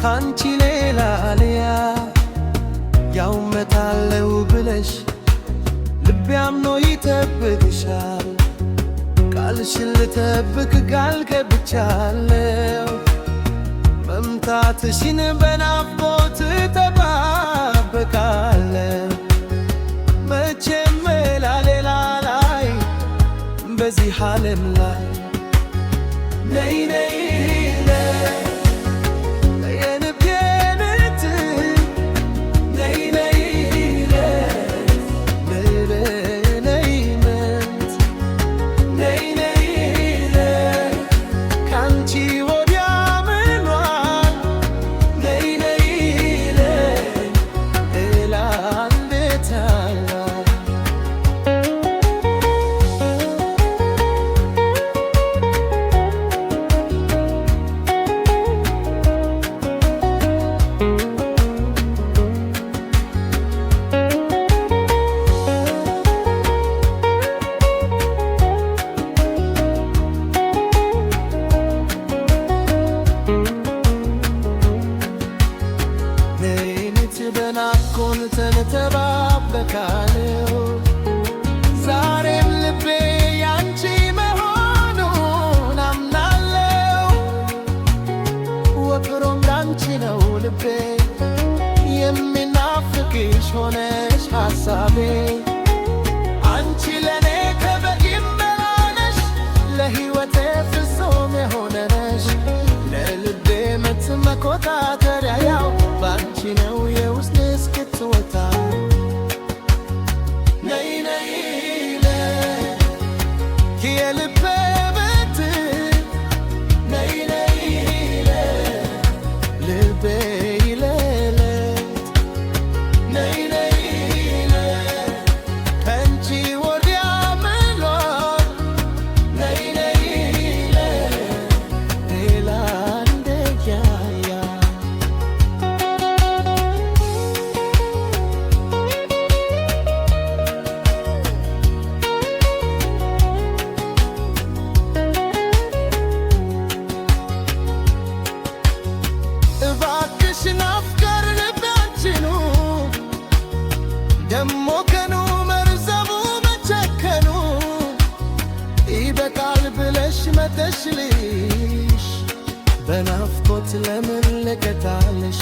ካንቺ ሌላ ሊያ ያውመታለው ብለሽ ልቤ አምኖ ይጠብቅሻል። ቃልሽን ልጠብቅ ቃል ገብቻለሁ። መምጣትሽን በናፍቆት እጠባበቃለሁ። መቼም ሌላ ላይ በዚህ ዓለም ላይ ነይ ነይ ተባበካለው። ዛሬም ልቤ ያንቺ መሆኑን አምናለው። ወትሮም ላንቺ ነው ልቤ የሚናፍቅሽ ሆነሽ ሐሳቤ። አንቺ ለኔ ከበቂም በላይ ነሽ፣ ለሕይወቴ ፍጹም የሆነ ነሽ። ለልቤ ምት መቆጣጠሪያ ያው ባንቺ ነው የውስጥ እስክትወጣ። ደሞ ከኑ መርዘቡ መቸከኑ ይበቃል ብለሽ መተሽልሽ በናፍቆት ለምን ልቀጣልሽ?